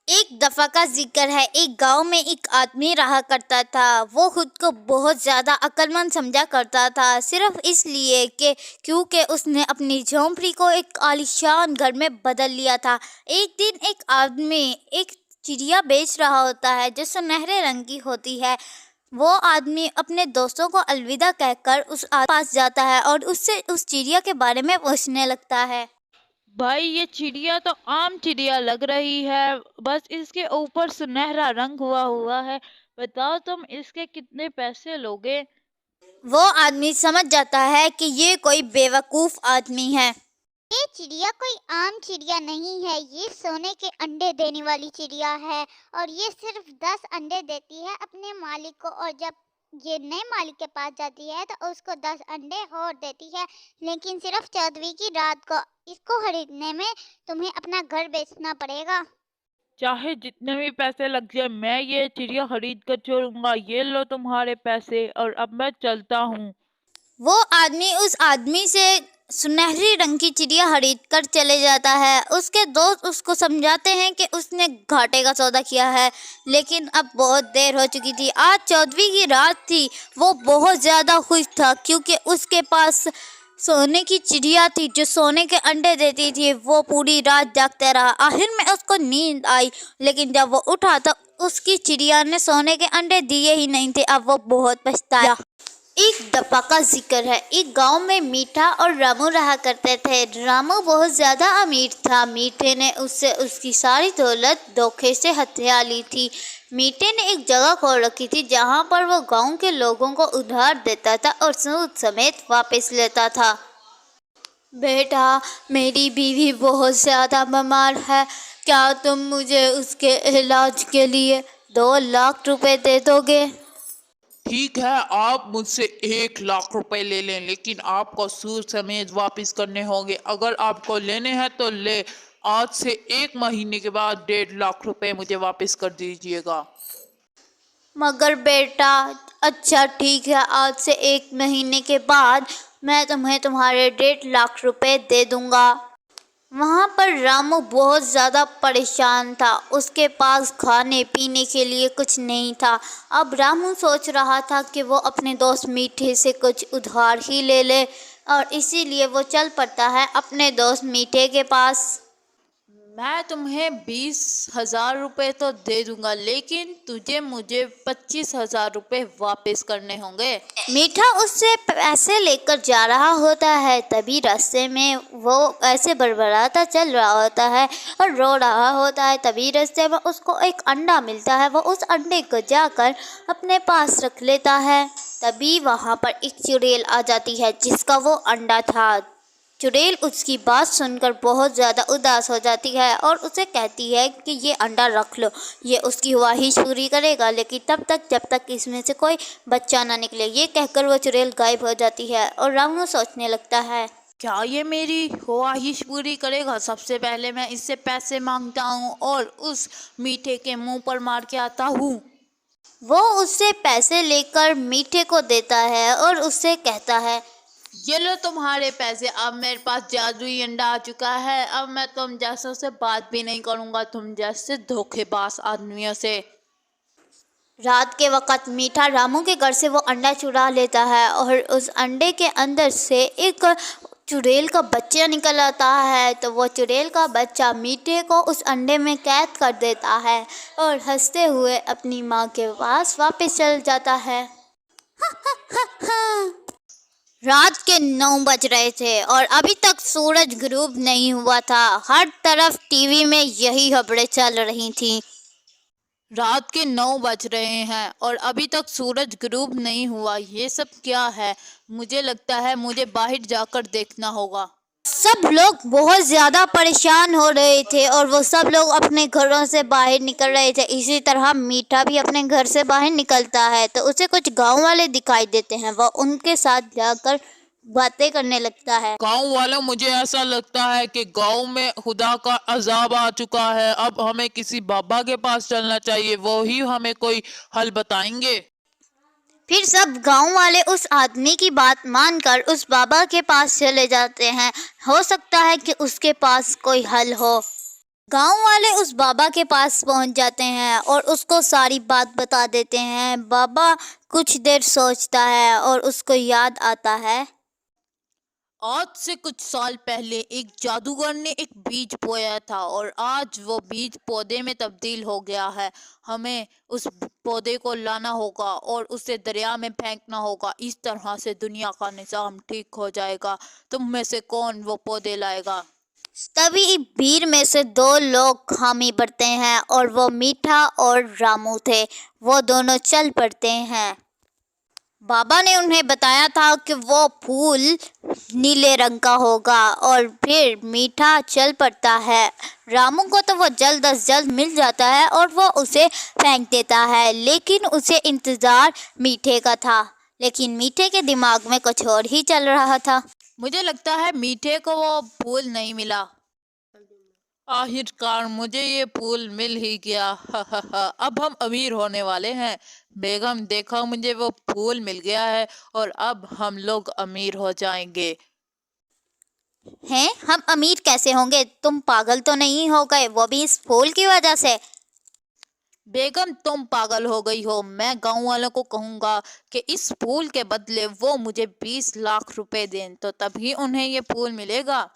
एक दफ़ा का ज़िक्र है, एक गांव में एक आदमी रहा करता था। वो खुद को बहुत ज़्यादा अक्लमंद समझा करता था, सिर्फ इसलिए कि क्योंकि उसने अपनी झोंपड़ी को एक आलीशान घर में बदल लिया था। एक दिन एक आदमी एक चिड़िया बेच रहा होता है जो सुनहरे रंग की होती है। वो आदमी अपने दोस्तों को अलविदा कहकर उस पास जाता है और उससे उस चिड़िया के बारे में पूछने लगता है। भाई ये चिड़िया तो आम चिड़िया लग रही है, बस इसके ऊपर सुनहरा रंग हुआ हुआ है। बताओ तुम इसके कितने पैसे लोगे? वो आदमी समझ जाता है कि ये कोई बेवकूफ़ आदमी है। ये चिड़िया कोई आम चिड़िया नहीं है, ये सोने के अंडे देने वाली चिड़िया है और ये सिर्फ 10 अंडे देती है अपने मालिक को, और जब ये नए मालिक के पास जाती है तो उसको 10 अंडे और देती है, लेकिन सिर्फ 14वीं की रात को। इसको खरीदने में तुम्हें अपना घर बेचना पड़ेगा। चाहे जितने भी पैसे लग जाए, मैं ये चिड़िया खरीद कर छोड़ूंगा। ये लो तुम्हारे पैसे, और अब मैं चलता हूँ। वो आदमी उस आदमी से सुनहरी रंग की चिड़िया खरीद कर चले जाता है। उसके दोस्त उसको समझाते हैं कि उसने घाटे का सौदा किया है, लेकिन अब बहुत देर हो चुकी थी। आज 14वीं की रात थी। वो बहुत ज़्यादा खुश था क्योंकि उसके पास सोने की चिड़िया थी जो सोने के अंडे देती थी। वो पूरी रात जागता रहा। आखिर में उसको नींद आई, लेकिन जब वो उठा तो उसकी चिड़िया ने सोने के अंडे दिए ही नहीं थे। अब वो बहुत पछताया। एक दफा का जिक्र है, एक गांव में मीठा और रामू रहा करते थे। रामू बहुत ज़्यादा अमीर था। मीठे ने उससे उसकी सारी दौलत धोखे से हथिया ली थी। मीठे ने एक जगह खोल रखी थी जहां पर वो गांव के लोगों को उधार देता था और सूद समेत वापस लेता था। बेटा, मेरी बीवी बहुत ज़्यादा बीमार है, क्या तुम मुझे उसके इलाज के लिए 2 लाख रुपए दे दोगे? ठीक है, आप मुझसे 1 लाख रुपए ले लें, लेकिन आपको सूद समेत वापस करने होंगे। अगर आपको लेने हैं तो ले, आज से 1 महीने के बाद 1.5 लाख रुपए मुझे वापस कर दीजिएगा। मगर बेटा, अच्छा ठीक है, आज से 1 महीने के बाद मैं तुम्हें तुम्हारे 1.5 लाख रुपए दे दूंगा। वहाँ पर रामू बहुत ज़्यादा परेशान था। उसके पास खाने पीने के लिए कुछ नहीं था। अब रामू सोच रहा था कि वो अपने दोस्त मीठे से कुछ उधार ही ले ले, और इसीलिए वो चल पड़ता है अपने दोस्त मीठे के पास। मैं तुम्हें 20,000 रुपए तो दे दूंगा, लेकिन तुझे मुझे 25,000 रुपए वापस करने होंगे। मीठा उससे पैसे लेकर जा रहा होता है, तभी रास्ते में वो ऐसे बड़बड़ाता चल रहा होता है और रो रहा होता है। तभी रास्ते में उसको एक अंडा मिलता है। वो उस अंडे को जाकर अपने पास रख लेता है। तभी वहाँ पर एक चुड़ैल आ जाती है जिसका वो अंडा था। चुड़ैल उसकी बात सुनकर बहुत ज़्यादा उदास हो जाती है और उसे कहती है कि ये अंडा रख लो, ये उसकी ख्वाहिश पूरी करेगा, लेकिन तब तक जब तक इसमें से कोई बच्चा ना निकले। ये कहकर वो चुड़ैल गायब हो जाती है और रामू सोचने लगता है, क्या ये मेरी ख्वाहिश पूरी करेगा? सबसे पहले मैं इससे पैसे मांगता हूँ और उस मीठे के मुंह पर मार के आता हूँ। वो उससे पैसे लेकर मीठे को देता है और उससे कहता है, ये लो तुम्हारे पैसे। अब मेरे पास जादुई अंडा आ चुका है। अब मैं तुम जैसों से बात भी नहीं करूँगा, तुम जैसे धोखेबाज आदमियों से। रात के वक़्त मीठा रामू के घर से वो अंडा चुरा लेता है और उस अंडे के अंदर से एक चुड़ैल का बच्चा निकल आता है। तो वो चुड़ैल का बच्चा मीठे को उस अंडे में कैद कर देता है और हंसते हुए अपनी माँ के पास वापस चल जाता है। रात के 9 बज रहे थे और अभी तक सूरज गुरूब नहीं हुआ था। हर तरफ टीवी में यही खबरें चल रही थी। रात के 9 बज रहे हैं और अभी तक सूरज गुरूब नहीं हुआ। ये सब क्या है? मुझे लगता है मुझे बाहर जाकर देखना होगा। सब लोग बहुत ज़्यादा परेशान हो रहे थे और वो सब लोग अपने घरों से बाहर निकल रहे थे। इसी तरह मीठा भी अपने घर से बाहर निकलता है तो उसे कुछ गांव वाले दिखाई देते हैं। वो उनके साथ जाकर बातें करने लगता है। गांव वालों, मुझे ऐसा लगता है कि गांव में खुदा का अजाब आ चुका है। अब हमें किसी बाबा के पास चलना चाहिए, वो ही हमें कोई हल बताएंगे। फिर सब गांव वाले उस आदमी की बात मानकर उस बाबा के पास चले जाते हैं। हो सकता है कि उसके पास कोई हल हो। गांव वाले उस बाबा के पास पहुंच जाते हैं और उसको सारी बात बता देते हैं। बाबा कुछ देर सोचता है और उसको याद आता है, आज से कुछ साल पहले एक जादूगर ने एक बीज बोया था और आज वो बीज पौधे में तब्दील हो गया है। हमें उस पौधे को लाना होगा और उसे दरिया में फेंकना होगा। इस तरह से दुनिया का निजाम ठीक हो जाएगा। तुम में से कौन वो पौधे लाएगा? तभी भीड़ में से दो लोग हामी भरते हैं और वो मीठा और रामू थे। वो दोनों चल पड़ते हैं। बाबा ने उन्हें बताया था कि वो फूल नीले रंग का होगा और फिर मीठा चल पड़ता है। रामू को तो वो जल्द अज जल्द मिल जाता है और वो उसे फेंक देता है, लेकिन उसे इंतज़ार मीठे का था। लेकिन मीठे के दिमाग में कुछ और ही चल रहा था। मुझे लगता है मीठे को वो फूल नहीं मिला। आखिरकार मुझे ये फूल मिल ही गया। अब हम अमीर होने वाले हैं। बेगम देखो, मुझे वो फूल मिल गया है और अब हम लोग अमीर हो जाएंगे। हैं, हम अमीर कैसे होंगे? तुम पागल तो नहीं हो गए, वो भी इस फूल की वजह से? बेगम तुम पागल हो गई हो। मैं गांव वालों को कहूंगा कि इस फूल के बदले वो मुझे 20 लाख रुपए दें, तो तभी उन्हें ये फूल मिलेगा।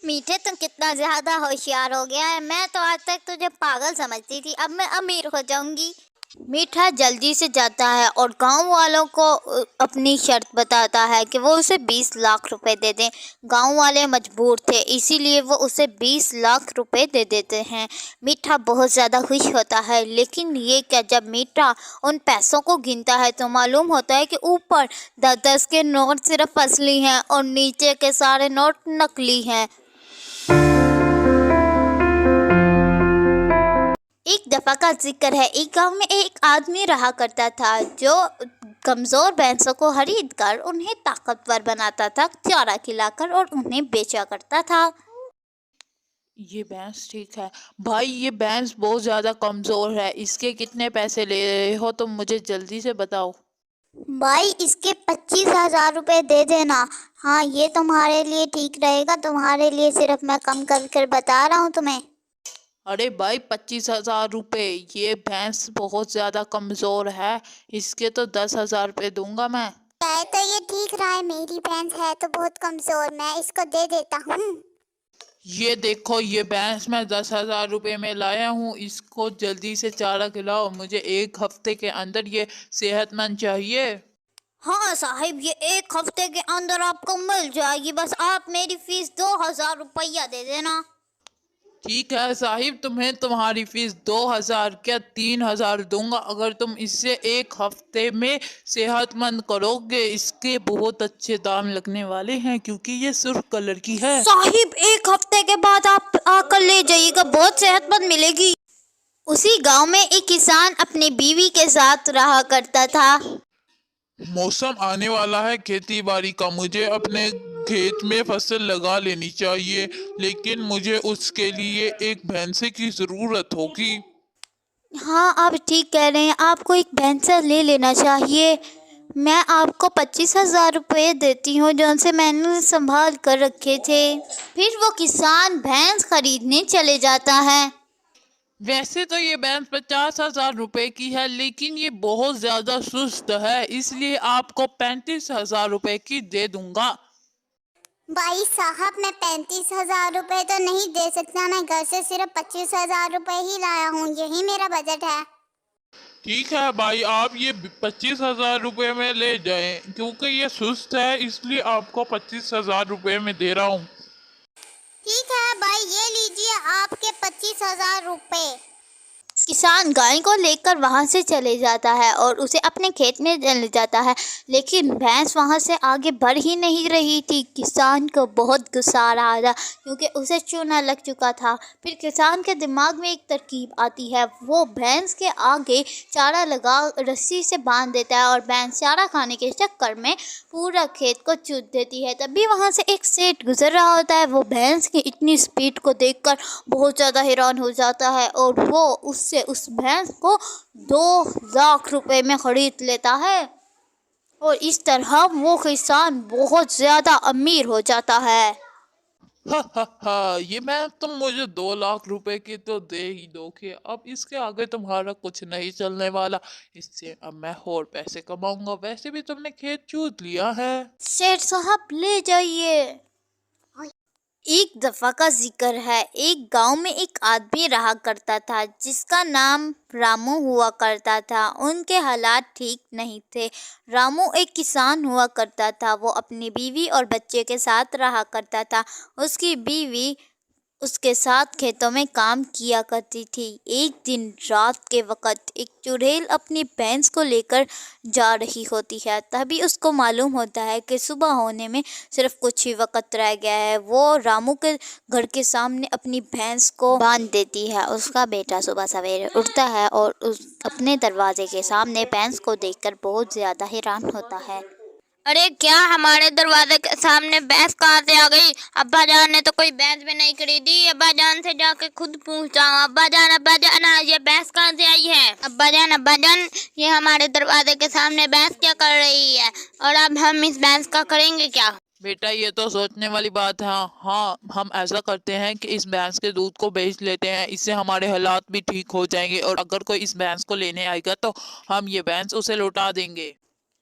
मीठे तुम कितना ज्यादा होशियार हो गया है। मैं तो आज तक तुझे पागल समझती थी, अब मैं अमीर हो जाऊंगी। मीठा जल्दी से जाता है और गांव वालों को अपनी शर्त बताता है कि वो उसे 20 लाख रुपए दे दें। गांव वाले मजबूर थे, इसीलिए वो उसे 20 लाख रुपए दे देते हैं। मीठा बहुत ज़्यादा खुश होता है, लेकिन ये क्या, जब मीठा उन पैसों को गिनता है तो मालूम होता है कि ऊपर 10-10 के नोट सिर्फ असली हैं और नीचे के सारे नोट नकली हैं। एक दफ़ा का जिक्र है, एक गांव में एक आदमी रहा करता था जो कमज़ोर भैंसों को खरीद कर उन्हें ताकतवर बनाता था, चारा खिलाकर, और उन्हें बेचा करता था। ये भैंस ठीक है भाई, ये भैंस बहुत ज्यादा कमजोर है। इसके कितने पैसे ले रहे हो तुम, मुझे जल्दी से बताओ। भाई इसके 25,000 रुपये दे देना। हाँ, ये तुम्हारे लिए ठीक रहेगा। तुम्हारे लिए सिर्फ मैं कम कर कर बता रहा हूँ तुम्हें। अरे भाई 25,000 रुपये, ये भैंस बहुत ज्यादा कमजोर है। इसके तो 10,000 रुपये दूंगा मैं। तो ये ठीक रहा है, मेरी भैंस है तो बहुत कमजोर, मैं इसको दे देता हूँ। ये देखो, ये भैंस मैं 10,000 रुपये में लाया हूँ। इसको जल्दी से चारा खिलाओ, मुझे 1 हफ्ते के अंदर ये सेहतमंद चाहिए। हाँ साहिब, ये 1 हफ्ते के अंदर आपको मिल जाएगी, बस आप मेरी फीस 2,000 रुपया दे देना। ठीक है साहिब, तुम्हें तुम्हारी फीस 2,000 क्या 3,000 दूंगा अगर तुम इससे 1 हफ्ते में सेहतमंद करोगे। इसके बहुत अच्छे दाम लगने वाले हैं क्योंकि ये सुर्ख कलर की है। साहिब 1 हफ्ते के बाद आप आकर ले जाइएगा, बहुत सेहतमंद मिलेगी। उसी गांव में एक किसान अपनी बीवी के साथ रहा करता था। मौसम आने वाला है खेती बाड़ी का, मुझे अपने खेत में फसल लगा लेनी चाहिए, लेकिन मुझे उसके लिए एक भैंसे की ज़रूरत होगी। हाँ, आप ठीक कह रहे हैं, आपको एक भैंसा ले लेना चाहिए। मैं आपको 25,000 रुपये देती हूँ, जो उनसे मैंने संभाल कर रखे थे। फिर वो किसान भैंस खरीदने चले जाता है। वैसे तो ये भैंस 50,000 रुपये की है, लेकिन ये बहुत ज्यादा सुस्त है, इसलिए आपको 35,000 रुपये की दे दूंगा। भाई साहब, मैं 35,000 रुपये तो नहीं दे सकता। मैं घर से सिर्फ 25,000 रुपये ही लाया हूँ, यही मेरा बजट है। ठीक है भाई, आप ये 25,000 रुपये में ले जाएं, क्योंकि ये सुस्त है इसलिए आपको 25,000 रुपये में दे रहा हूँ। ठीक है भाई, ये लीजिए आपके 25,000 रुपये। किसान गाय को लेकर वहाँ से चले जाता है और उसे अपने खेत में ले जाता है, लेकिन भैंस वहाँ से आगे बढ़ ही नहीं रही थी। किसान को बहुत गुस्सा आ रहा था क्योंकि उसे चूना लग चुका था। फिर किसान के दिमाग में एक तरकीब आती है, वो भैंस के आगे चारा लगा रस्सी से बांध देता है और भैंस चारा खाने के चक्कर में पूरा खेत को चूत देती है। तभी वहाँ से एक सेठ गुजर रहा होता है। वो भैंस की इतनी स्पीड को देखकर बहुत ज़्यादा हैरान हो जाता है और वो उससे उस भैंस को 2 लाख रुपए में खरीद लेता है और इस तरह वो किसान बहुत ज़्यादा अमीर हो जाता है। हा हा हा, ये मैं तुम मुझे 2 लाख रुपए की तो दे ही दोगे, अब इसके आगे तुम्हारा कुछ नहीं चलने वाला। इससे अब मैं और पैसे कमाऊंगा, वैसे भी तुमने खेत जोत लिया है। सेठ साहब ले जाइए। एक दफा का जिक्र है, एक गांव में एक आदमी रहा करता था जिसका नाम रामू हुआ करता था। उनके हालात ठीक नहीं थे। रामू एक किसान हुआ करता था। वो अपनी बीवी और बच्चे के साथ रहा करता था। उसकी बीवी उसके साथ खेतों में काम किया करती थी। एक दिन रात के वक़्त एक चुड़ैल अपनी भैंस को लेकर जा रही होती है। तभी उसको मालूम होता है कि सुबह होने में सिर्फ कुछ ही वक़्त रह गया है। वो रामू के घर के सामने अपनी भैंस को बांध देती है। उसका बेटा सुबह सवेरे उठता है और अपने दरवाजे के सामने भैंस को देखकर बहुत ज़्यादा हैरान होता है। अरे क्या हमारे दरवाजे के सामने भैंस कहाँ से आ गई? अब्बा जान ने तो कोई भैंस भी नहीं खरीदी। अब्बा जान से जाके खुद पूछता हूँ। अब्बा जान ये भैंस कहाँ से आई है? अब्बा जान ये हमारे दरवाजे के सामने भैंस क्या कर रही है? और अब हम इस भैंस का करेंगे क्या? बेटा ये तो सोचने वाली बात है। हाँ, हम ऐसा करते हैं कि इस भैंस के दूध को बेच लेते हैं, इससे हमारे हालात भी ठीक हो जाएंगे और अगर कोई इस भैंस को लेने आएगा तो हम ये भैंस उसे लौटा देंगे।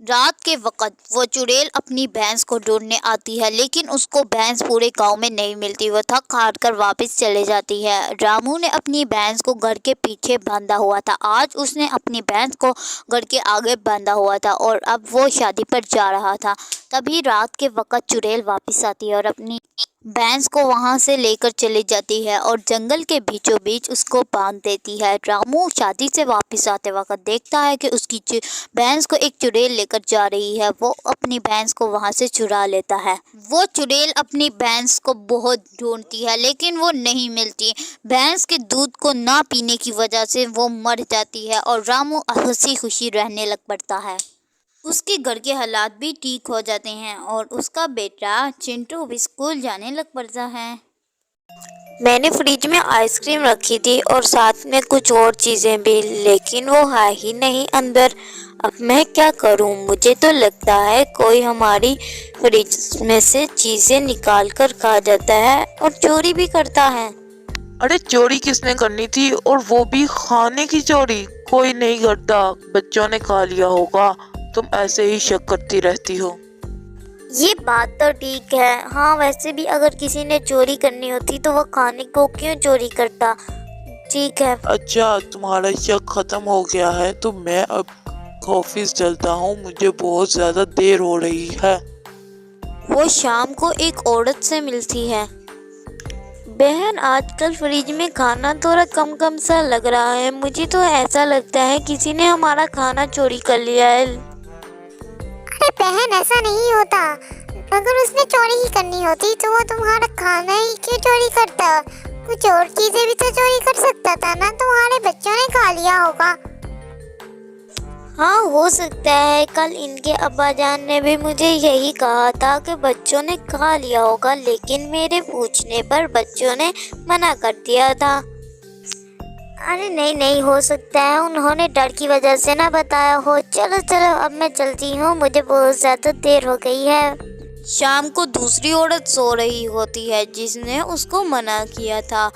रात के वक़्त वो चुड़ैल अपनी भैंस को ढूंढने आती है, लेकिन उसको भैंस पूरे गांव में नहीं मिलती। वो थक हार कर वापस चले जाती है। रामू ने अपनी भैंस को घर के पीछे बांधा हुआ था। आज उसने अपनी भैंस को घर के आगे बांधा हुआ था और अब वो शादी पर जा रहा था। तभी रात के वक़्त चुड़ैल वापस आती है और अपनी भैंस को वहां से लेकर चली जाती है और जंगल के बीचों बीच उसको बांध देती है। रामू शादी से वापस आते वक्त देखता है कि उसकी भैंस को एक चुड़ैल लेकर जा रही है। वो अपनी भैंस को वहां से चुरा लेता है। वो चुड़ैल अपनी भैंस को बहुत ढूंढती है, लेकिन वो नहीं मिलती। भैंस के दूध को ना पीने की वजह से वो मर जाती है और रामू हंसी खुशी रहने लग पड़ता है। उसके घर के हालात भी ठीक हो जाते हैं और उसका बेटा चिंटू भी स्कूल जाने लग पड़ता है। मैंने फ्रिज में आइसक्रीम रखी थी और साथ में कुछ और चीज़ें भी, लेकिन वो है ही नहीं अंदर। अब मैं क्या करूं? मुझे तो लगता है कोई हमारी फ्रिज में से चीज़ें निकाल कर खा जाता है और चोरी भी करता है। अरे चोरी किसने करनी थी, और वो भी खाने की चोरी? कोई नहीं करता, बच्चों ने खा लिया होगा। तुम ऐसे ही शक करती रहती हो। ये बात तो ठीक है। हाँ, वैसे भी अगर किसी ने चोरी करनी होती तो वो खाने को क्यों चोरी करता? ठीक है। अच्छा, तुम्हारा शक खत्म हो गया है तो मैं अब ऑफिस चलता हूँ, मुझे बहुत ज्यादा देर हो रही है। वो शाम को एक औरत से मिलती है। बहन, आजकल फ्रिज में खाना थोड़ा कम कम सा लग रहा है। मुझे तो ऐसा लगता है किसी ने हमारा खाना चोरी कर लिया है। अरे बहन, ऐसा नहीं होता। अगर उसने चोरी ही करनी होती तो वो तुम्हारा खाना ही क्यों चोरी करता? कुछ और चीजें भी तो चोरी कर सकता था ना। तुम्हारे बच्चों ने खा लिया होगा। हाँ, हो सकता है। कल इनके अब्बा जान ने भी मुझे यही कहा था कि बच्चों ने खा लिया होगा, लेकिन मेरे पूछने पर बच्चों ने मना कर दिया था। अरे नहीं, हो सकता है उन्होंने डर की वजह से ना बताया हो। चलो अब मैं चलती हूँ, मुझे बहुत ज़्यादा देर हो गई है। शाम को दूसरी औरत सो रही होती है जिसने उसको मना किया था।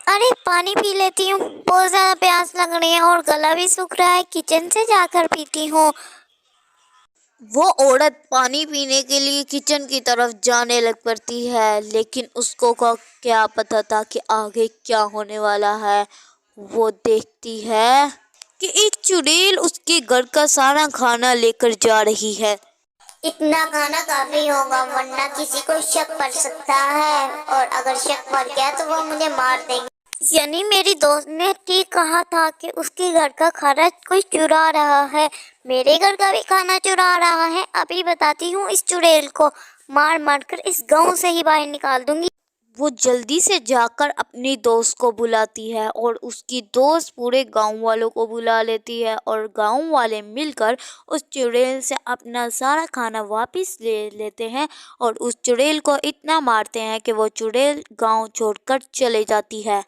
अरे पानी पी लेती हूँ, बहुत ज़्यादा प्यास लग रही है और गला भी सूख रहा है। किचन से जाकर पीती हूँ। वो औरत पानी पीने के लिए किचन की तरफ जाने लग पड़ती है, लेकिन उसको क्या पता था कि आगे क्या होने वाला है। वो देखती है कि एक चुड़ैल उसके घर का सारा खाना लेकर जा रही है। इतना खाना काफी होगा, वरना किसी को शक पड़ सकता है, और अगर शक पड़ गया तो वो मुझे मार देंगे। यानी मेरी दोस्त ने ठीक कहा था कि उसके घर का खाना कोई चुरा रहा है। मेरे घर का भी खाना चुरा रहा है। अभी बताती हूँ इस चुड़ैल को, मार कर इस गांव से ही बाहर निकाल दूंगी। वो जल्दी से जाकर अपनी दोस्त को बुलाती है और उसकी दोस्त पूरे गांव वालों को बुला लेती है और गांव वाले मिलकर उस चुड़ैल से अपना सारा खाना वापस ले लेते हैं और उस चुड़ैल को इतना मारते हैं कि वो चुड़ैल गांव छोड़कर चले जाती है।